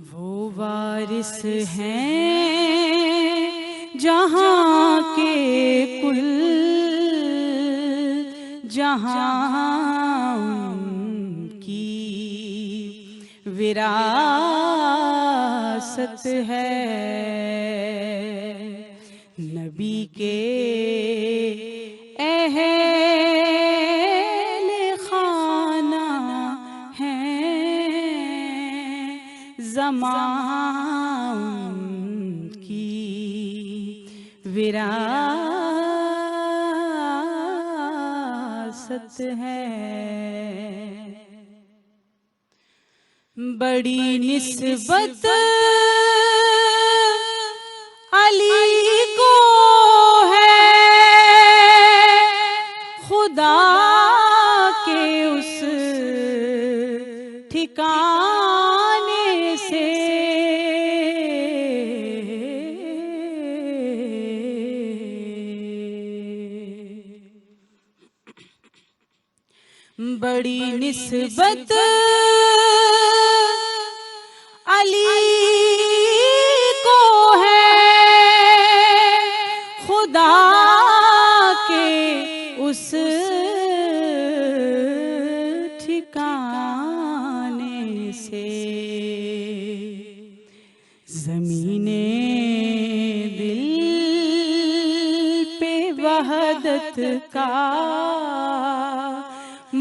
वो वारिस हैं जहाँ के कुल जहाँ की विरासत है। नबी के अहले खाना हैं ज़मान की विरासत है। बड़ी निस्बत अली को है खुदा के उस ठिकाने से। बड़ी निस्बत अली को है खुदा के उस ठिकाने से। ज़मीने दिल पे वहदत का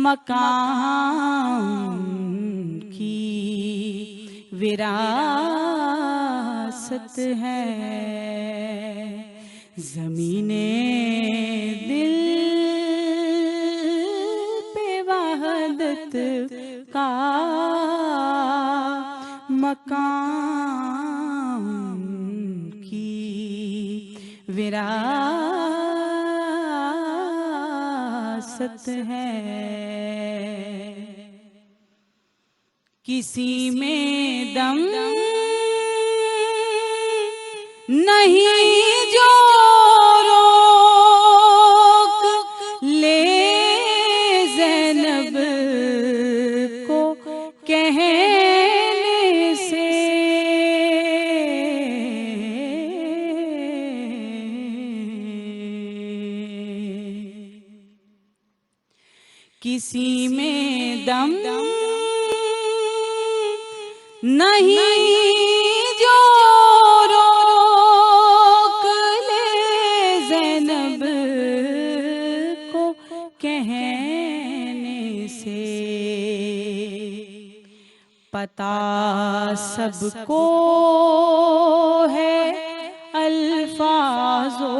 मकान की विरासत है। ज़मीने दिल पे वहदत का मकान की विरासत है। किसी में दम नहीं जो रोक ले ज़ैनब को कहने से। किसी में दम नहीं जो रोक ले ज़ैनब को कहने से। पता सबको है अल्फाज़ो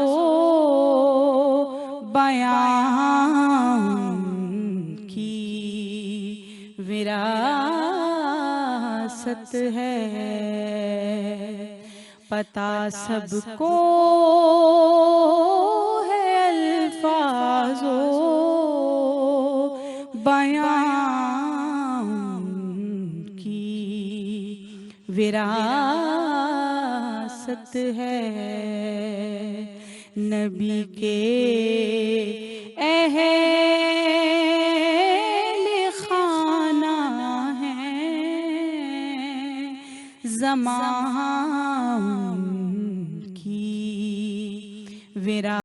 बयान की विरासत है। पता सबको है अल्फाज़ो बयान की विरासत है। नबी के अहले खाना ज़मान की विरा